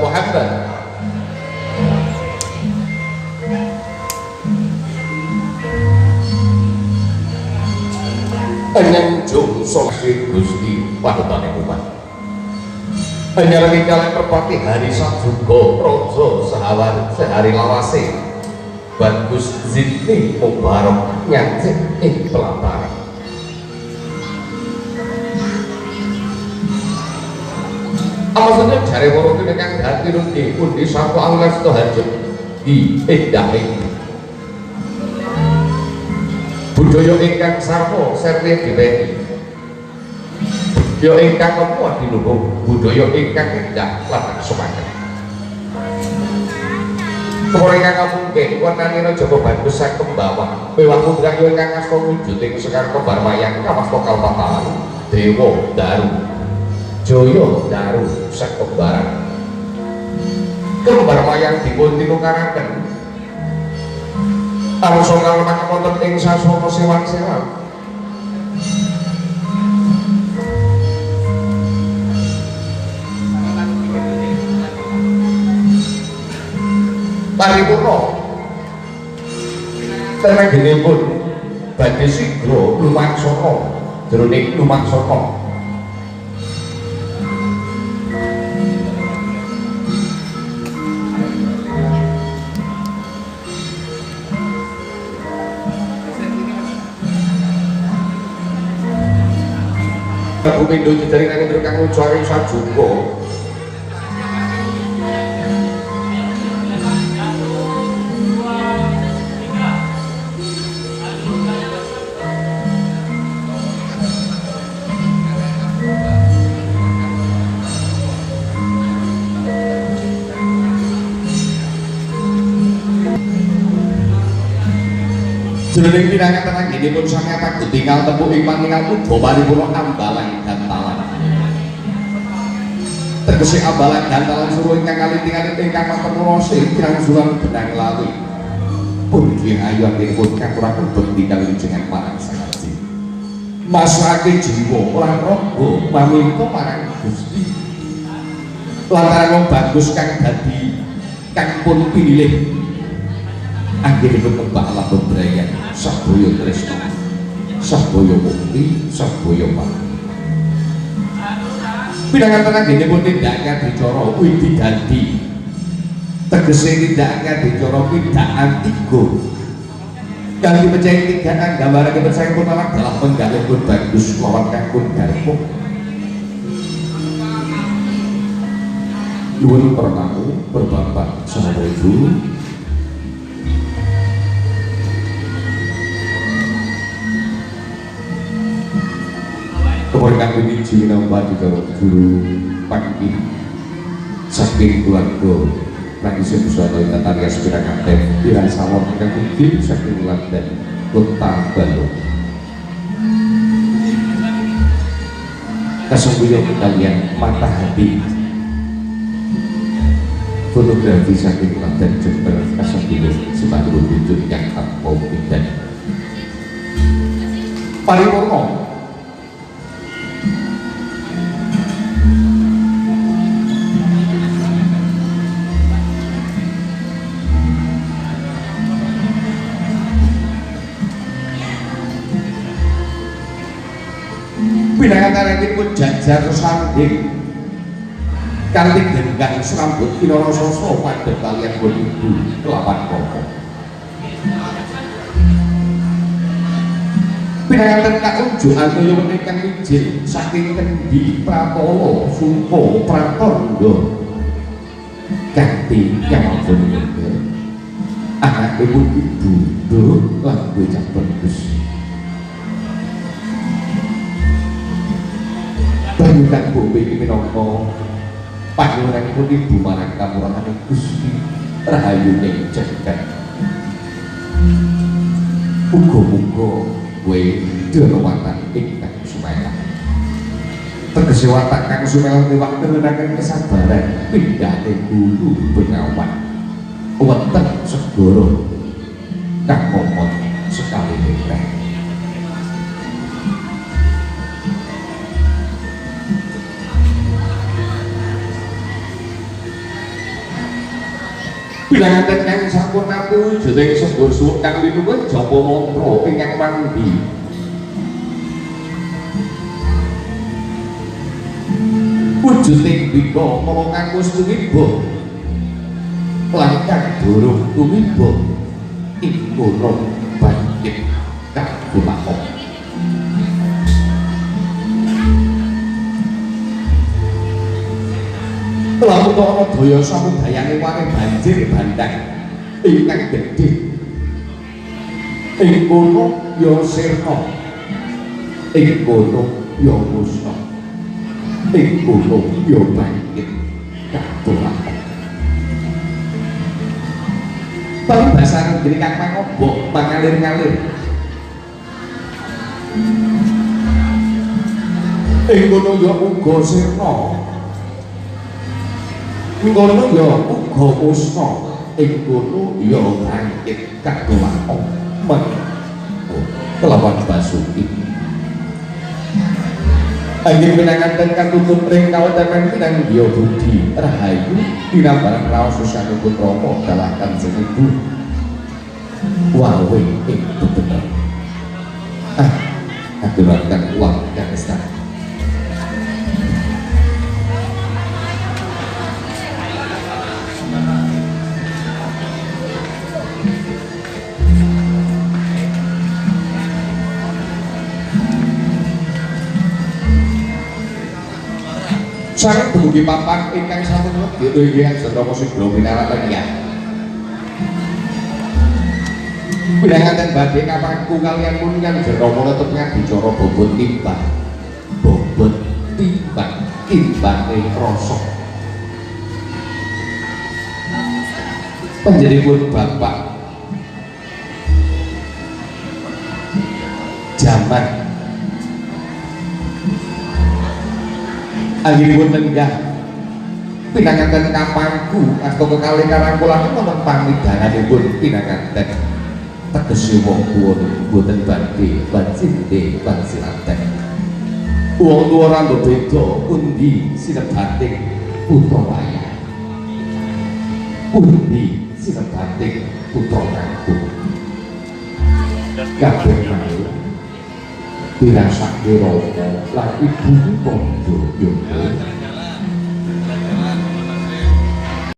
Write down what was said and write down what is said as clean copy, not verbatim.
Muhammad. Enjung solasi Gusti padhetane umat. Panjenengan kalian merpati hari Sabjuga Raja Sahawan sehari lawase Bagus Zidni Mubarak nyancik ing pelataran. Maksudnya jare woro kene kang dadi rundi pundi sapa angles to harjo di endahe budaya ingkang sarwa serti diweni budaya ingkang apa diluhung budaya ingkang endah lan sumaken Kepala ingkang kamungke warnanira Jaba Bagus sak kembawah mewah putrayo ingkang asta wujuding sekar kembar wayang kawasta kalpatalan Dewa Daru Jaya Daru sak kembaran kembar wayang dipun tinukaraken arsa kalaman wonten ing sasana sewan-sewan paripurna tenagenipun badhe sigra lumaksana jroning lumaksana Bumindo jejari nang indra kang ucari Sabjuga jroning pirangan tenang gini pun sami apa tinggal tepuk ing pangingal uga paripurna ambalan gantalan tegese ambalan gantalan suruh ingkang kaling-kaling ingkang matemurose kirang sulang benang lawi pun kiye ayu anggenipun kang ora kebet tinggal jenengan marang sakaji masrake jiwa lan raga paminta marang Gusti lantaran wong bagus kang dadi kang pun pilih anggenipun kembang ala bebrayan sabaya tresna sabaya mukti sabaya pati pirangan anggenipun tindakan dicara widi dadi tegese tindakan dicara pindhaan tiga kang dipercaya tindakan gambaran kepercayaan pun alak dalam penggalih pun bagus lawan kang pun garpu nuwun pertamu berbapak sahabat ibu kemudian ini jinambah juga guru pagi saking keluarga lagi sebesar dan tadi aspirasi aktif pirang salon yang mungkin saking London kota Bandung kesembuyung kalian mata hati fotografi saking London Jember kesembuyung sebagai wujud yang tanpa dan paripurna pinangan karetipun jajar sanding kanthi genggang serambut kinara sasa padhet kaliyan ibu kelawan koko pinangan kaunjuk antaya menika mijil saking kendi pratala sumpa pratandha kanthi kemawon nggih anakipun ibu nduk lan bocah bagus Banyukan Bombe iki minangka panjenenganipun ibu marang kamurahan Gusti rahayune jagat. Muga-muga kowe dhewekan ingkang sumelang. Tegese watak kang sumelang liwat nenenaken kesabaran pindhane hulu bengawan. Wonten segara kang momot sekali nireh. Pinanganten kang sampun nampi wujuding sebur suwuk kang linuwun japa mantra ingkang mandi. Wujuding bika mala kang wis tumiba. Lan kang durung tumiba iku roh bangkit kang kulakon. Lamun ana daya samudayane wani banjir bandang ingkang gedhe. Ing kono ya sirna. Ing kono ya musna. Ing kono ya bangkit katulakon. Paribasan gini kang mangobok mangalir-ngalir. Ing kono ya uga sirna. Ngono ya uga musna, ing kono ya bangkit katulakon kelawan Basuki. Anggen pinanganten katutup ring kawentenan Pinanggiya Budi Rahayu dinambaran raos Susana Putrama dalakan senibu wawe ing bebener. Aturaken wong kang istana. Sareng dumugi papan ingkang sampun wedi inggih Jendra Sidra pinaratan ya. Pinanganten badhe kapanku kaliyan muningan Jendra netep ngadicara bobot timbang. Bobot timbang timbange rasa. Panjenenganipun Bapak jaman anggenipun lenggah pinanganten kapangku asta kekalih karangkulan wonten pamidanganipun pinanganten tegese wong tuwa boten badhe bancinte bansilanten wong tuwa ora beda pundi sinebating putra wayah pundi sinebating putra kanggo kabeh manungsa dirasake rasa lan ibu padha yoga